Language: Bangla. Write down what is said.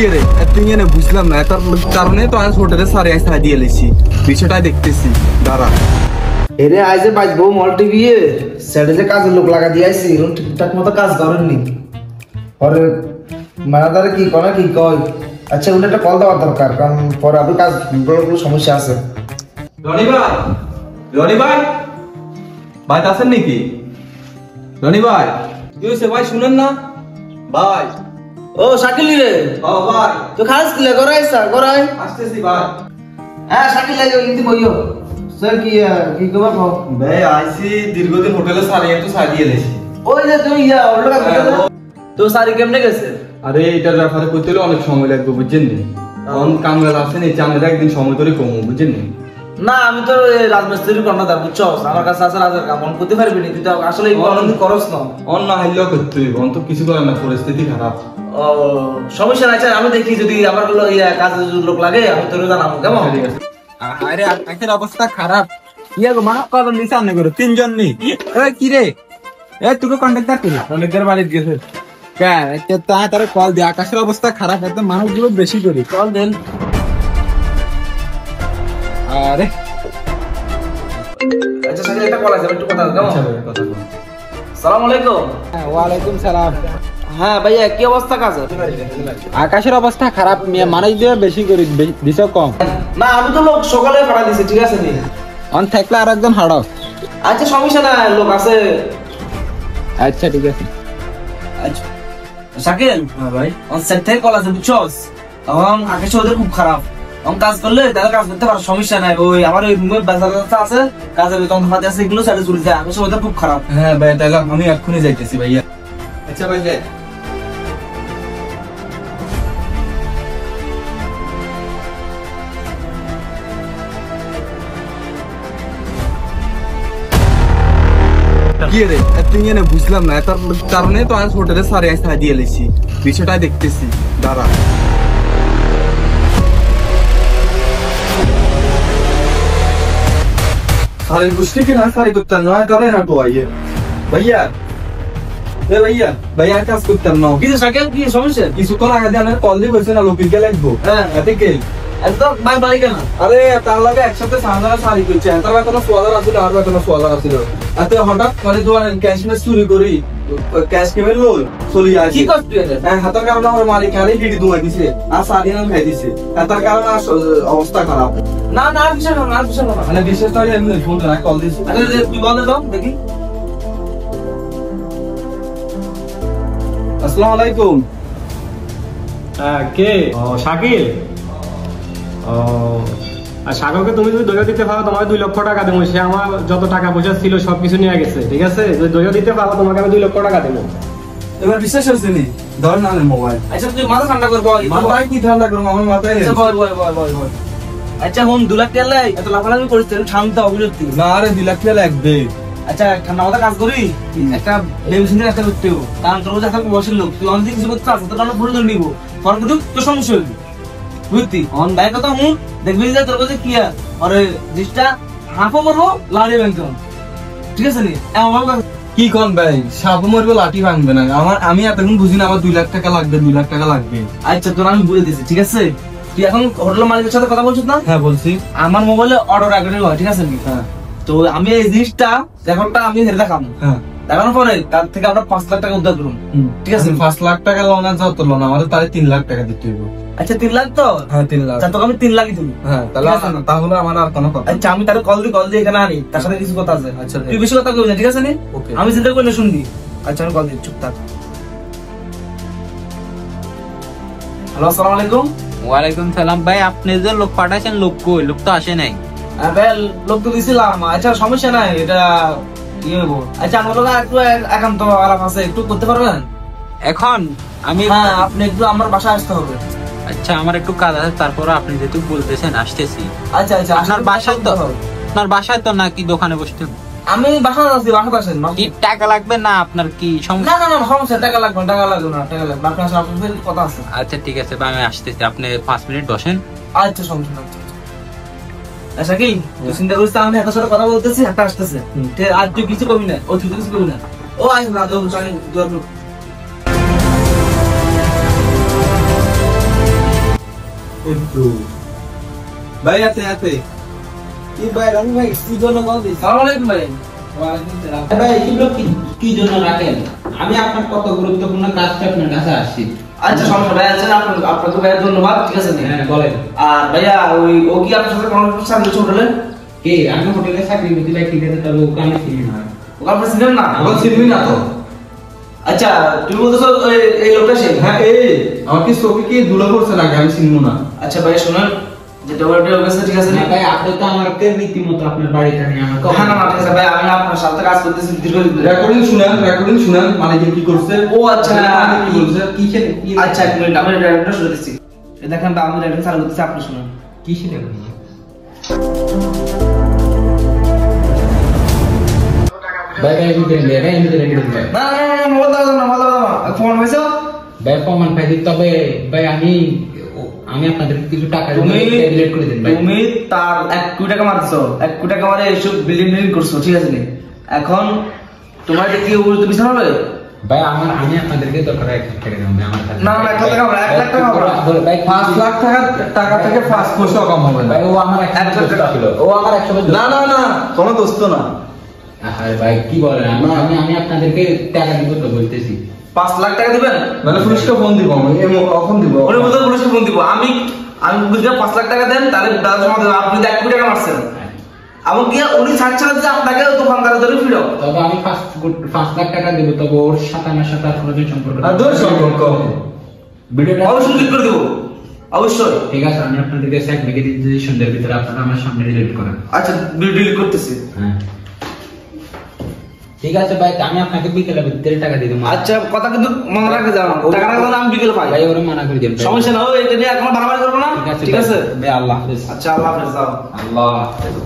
কি রে তুই এনে বুঝলাম না তার কারণে তো আজ হোটেলে সারে আইসা দিয়ে এলেছি বিষয়টা দেখতেছি দাঁড়া এরে আজ বাজবো মল টিভি সেটা যে কাজের লোক লাগা দিয়ে আইছি ঠিকঠাক মতো কাজ করেননি পরে মানাদারে কি করে কি কয় আচ্ছা ওটা একটা কল দেওয়ার দরকার কারণ পরে আপনি কাজ কোনো সমস্যা আছে রনি ভাই ভাই আছেন নাকি রনি ভাই কি হয়েছে ভাই শুনেন না ভাই ও শাকিল রে ও ভাই তো খাস কিলে গরাই স্যার গরাই আসতেছি ভাই হ্যাঁ শাকিল লাগে ইতি বইও স্যার কি কবা কও ভাই আইসি দীর্ঘদিন হোটেলে সারে একটু সাজিয়ে এলেছি ওই যে তুমি অল্প কাজ তো সারি কেমনে গেছে আরে এটার ব্যাপারে করতে হলে অনেক সময় লাগবে বুঝছেন নি কারণ কামগাল আছেন এই চাঁদের একদিন সময় ধরে কমু বুঝছেন নি না আমি তো রাজমিস্ত্রির কর্ণধার বুঝছো আমার কাছে আছে রাজার কাম অন করতে পারবি না তুই তো আসলে এই অনন্দ করস না অন না হাইলেও করতে হইব অন তো কিছু করার না পরিস্থিতি খারাপ ও সমস্যা নাই আমি দেখি যদি আমার কাজের লোক লাগে আমি তোর জানাবো কেমন ঠিক আছে আরে আজকের অবস্থা খারাপ ইয়া গো মা কদম নিছে আনে করো তিনজন নি এ কি রে এ তুই কন্ট্রাক্টর তুই কন্ট্রাক্টর বাড়ি গেছে কেন তার কল দে আকাশের অবস্থা খারাপ একদম মানুষগুলো বেশি করি কল দেন আরে আচ্ছা সাথে একটা কল আছে একটু কথা কেমন কথা বল আসসালামু আলাইকুম ওয়ালাইকুম সালাম। হ্যাঁ ভাইয়া কি অবস্থা কাজ আকাশের অবস্থা খারাপ, মানুষ দিয়ে বেশি করে দিছ কম। না আমি তো লোক সকালে পাঠা দিছি ঠিক আছে নি অন থাকলে আর একজন হাড়। আচ্ছা সমস্যা নাই লোক আছে। আচ্ছা ঠিক আছে। আচ্ছা শাকিল হ্যাঁ ভাই অন সেট থেকে কল আছে বুঝছস তখন আকাশে ওদের খুব খারাপ অন কাজ করলে তাহলে কাজ করতে পারো সমস্যা নাই ওই আমার ওই রুমের বাজার আছে কাজের বেতন হাতে আছে এগুলো সাইডে চলে যায় আকাশে ওদের খুব খারাপ। হ্যাঁ ভাই তাহলে আমি এক্ষুনি যাইতেছি ভাইয়া। আচ্ছা ভাই যাই কি রে তুই এনে বুঝলাম না তার কারণে তো আজ হোটেলে সারে আইসা দিয়ে এলেছি বিষয়টা দেখতেছি দাঁড়া सारे गुस्से के ना सारे कुत्ता ना करे ना तो आइए भैया ए भैया भैया কাজ করতাম না কি শাকিল কি সমস্যা কিছুক্ষণ আগে দিয়ে কল দিয়ে বলছে না লোকের কে লাগবো হ্যাঁ এতে কে একদম বাই বাই কেন আরে তার লাগে একসাথে সান্দারা সারি করছে তার বা কোনো সোয়ালার আছিল আর বা কোনো সোয়ালার আছিল এতে হঠাৎ মানে তোমার ক্যাশ মে চুরি করি ক্যাশ কেমন লো চলি আসি কি করছিস হ্যাঁ হাতের কারণে আমার মালিক খালি হিড়ি দুয়াই দিছে আর সারি নাম খাই দিছে তার কারণে অবস্থা খারাপ না না আর কিছু না আর কিছু না মানে বিশেষ করে এমনি ফোন না কল দিছে আরে তুই বল দাও দেখি আসসালামু আলাইকুম কে শাকিল আর সাগরকে তুমি যদি দইয়া দিতে পারো তোমাকে 2 লক্ষ টাকা দেবো। সে আমার যত টাকা পয়সা ছিল সবকিছু নিয়ে গেছে ঠিক আছে। যদি দইয়া দিতে পারো তোমাকে আমি 2 লক্ষ টাকা দেবো। এবার বিশ্বাস হচ্ছে নি ধর না মোবাইল আচ্ছা তুই মাথা ঠান্ডা কর বল মাথায় কি ঠান্ডা করবো আমার মাথায় আচ্ছা বল আচ্ছা হোম 2 লাখ টাকা লাই এত লাফালাফি করিস তুই শান্ত অবিরতি না আরে 2 লাখ টাকা লাগবে আচ্ছা ঠান্ডা মাথা কাজ করি একটা মেশিনের একটা করতে হবে কারণ তোর কাছে একটা বসের লোক তুই অনেক কিছু করতে চাস তোর কারণে পুরো ধরে নিবো ফর কিন্তু তোর সমস্যা হইবে বুঝতি অন ভাই কথা হুম দেখবি যে তোর কাছে কি আর জিনিসটা হাফও করবো লাড়ি ভাঙতে ঠিক আছে নি আমার কি কোন ভাই সাপ মরবে লাঠি ভাঙবে না আমার আমি এতক্ষণ বুঝি না আমার 2 লাখ টাকা লাগবে 2 লাখ টাকা লাগবে আচ্ছা তোর আমি বলে দিচ্ছি ঠিক আছে তুই এখন হোটেল মালিকের সাথে কথা বলছিস না হ্যাঁ বলছি আমার মোবাইলে অর্ডার আগে হয় ঠিক আছে নি হ্যাঁ তো আমি এই জিনিসটা এখনটা আমি হেরে দেখাম হ্যাঁ দেখানোর পরে তার থেকে আমরা 5 লাখ টাকা উদ্ধার করুন ঠিক আছে 5 লাখ টাকা লোন আর যত লোন আমাদের তাহলে 3 লাখ টাকা দিতে হইব আচ্ছা 3 লাখ তো হ্যাঁ 3 লাখ আচ্ছা তোকে আমি 3 লাখই দেবো হ্যাঁ তাহলে আমার আর কোনো কথা আচ্ছা আমি তার কল দিয়ে এখানে আনি তার সাথে কিছু কথা আছে আচ্ছা তুই বেশি কথা কইবি না ঠিক আছে নি ওকে আমি চিন্তা করে শুনবি আচ্ছা আমি কল দিই চুপ থাক হ্যালো আসসালামু আলাইকুম ওয়ালাইকুম সালাম। ভাই আপনি যে লোক পাঠাইছেন লোক কই? লোক তো আসে নাই। ভাই লোক তো দিছিলাম আচ্ছা সমস্যা নাই এটা কি হইব আচ্ছা আমার লোক একটু একান্ত আলাপ আছে একটু করতে পারবেন এখন আমি হ্যাঁ আপনি একটু আমার বাসায় আসতে হবে আচ্ছা আমার একটু কাজ আছে, তারপর আপনি যেহেতু বলতেছেন আসতেছি। আচ্ছা আচ্ছা আপনার বাসায় তো নাকি দোকানে বসতে? আমি বাসায় আছি বাসায় আসেন কি টাকা লাগবে না আপনার কি সমস্যা? না সমস্যা টাকা লাগবে না টাকা আপনার সাথে আপনার কথা আছে আচ্ছা ঠিক আছে আমি আসতেছি, আপনি 5 মিনিট বসেন। আচ্ছা সমস্যা না আচ্ছা কি তুই চিন্তা করিস আমি একটা সাথে কথা বলতেছি একটা আসতেছে ঠিক আছে আর তুই কিছু কবি না ও তুই কিছু কবি না ও আই না তো একটু ভাই আছে আছে কি ভাই রনি ভাই কি জন্য কল দিস? আসসালামু আলাইকুম ভাই। ভাই এগুলো কি জন্য রাখেন? আমি আপনার কত গুরুত্বপূর্ণ কাজটা আপনার কাছে আসছি। আচ্ছা সমস্যা ভাই আছে আপনাকে ভাই ধন্যবাদ, ঠিক আছে নি? হ্যাঁ বলেন। আর ভাইয়া ওই ও কি আপনার সাথে কোনো সার্ভিস হোটেলে? কে আমি হোটেলে চাকরি করতে ভাই, ঠিক আছে, তবে ওকে আমি চিনি না। ওকে আপনি চিনেন না? এখন চিনবি না তো? আচ্ছা তুমি বলতেছো এই লোকটা সে? হ্যাঁ এই আমার কি চোখে কি ধুলো পড়ছে নাকি আমি চিনবো না? আচ্ছা ভাই শুনুন, যেটা ওটা ওর কাছে ঠিক আছে নি? না ভাই আপনি তো আমাকে রীতিমতো আপনার বাড়িতে নিয়ে আমার হ্যাঁ না ঠিক আছে ভাই, আমি আপনার সাথে কাজ করতেছি দীর্ঘদিন ধরে। রেকর্ডিং শুনেন মালিক কি করছে? ও আচ্ছা মালিক কি বলছে? কিসের কি আচ্ছা এক মিনিট, আমি ডাইরেক্টর শুনে দিচ্ছি। এই দেখেন আমি ডাইরেক্টর চালু করতেছি, আপনি শুনুন। কিসের ভাই ভাই এমনি ভাই না মোবাইল দাও না, মোবাইল দাও না, ফোন হয়েছে? ভাই প্রমাণ পাইছি, তবে ভাই আমি আপনাদের কিছু টাকা তুমি ডিলিট করে দিন ভাই। তুমি তার 1 কোটি টাকা মারছো, 1 কোটি টাকা মারে এইসব বিল্ডিং করছো, ঠিক আছে নি? এখন তোমার এটা কি উপযুক্ত বিচার হবে? ভাই আমি আপনাদেরকে দরকার 1 লাখ টাকা দেব ভাই আমার কাছে। না 1 লাখ টাকা হবে, 1 লাখ টাকা হবে না। ভাই 5 লাখ টাকা থেকে 5 পয়সা কম হবে না। ভাই ও আমার 100 টাকা ছিল, ও আমার 100 না না না কোনো দোস্ত না। আরে ভাই কি বলেন, আমি আপনাদেরকে টাকা দিব তো বলতেছি। 5 লাখ টাকা দিবেন? মানে পুলিশকে ফোন দিব আমি এখন দিব। ওরে বলতে পুলিশকে ফোন দিব। আমি বুঝলাম 5 লাখ টাকা দেন, তাহলে দাদা জমা দেবেন। আপনি 1 কোটি টাকা মারছেন, এমনকি উনি ছাড়ছেন যে আপনাকে দোকানদার ধরে ফিরো। তবে আমি 5 লাখ টাকা দিব, তবে ওর সাথে আমার সাথে আর কোনো সম্পর্ক আর দূর সম্পর্ক ভিডিওটা অবশ্যই ডিলিট করে দেবো, অবশ্যই। ঠিক আছে, আমি আপনাদেরকে এক মেগে দিচ্ছি, সন্ধ্যার ভিতরে আপনারা আমার সামনে ডিলিট করেন। আচ্ছা ডিলিট করতেছি। হ্যাঁ ঠিক আছে ভাই, আমি আপনাকে বিকেলে ভিতরে টাকা দিয়ে দেবো। আচ্ছা কথা কিন্তু মনে রাখতে যাও, টাকাটা যেন আমি বিকেল পাই। ভাই ওরা মানা করে দেন, সমস্যা না, এটা নিয়ে এখন বাড়াবাড়ি করবো না, ঠিক আছে? ভাই আল্লাহ হাফেজ। আচ্ছা আল্লাহ হাফেজ, যাও। আল্লাহ হাফেজ।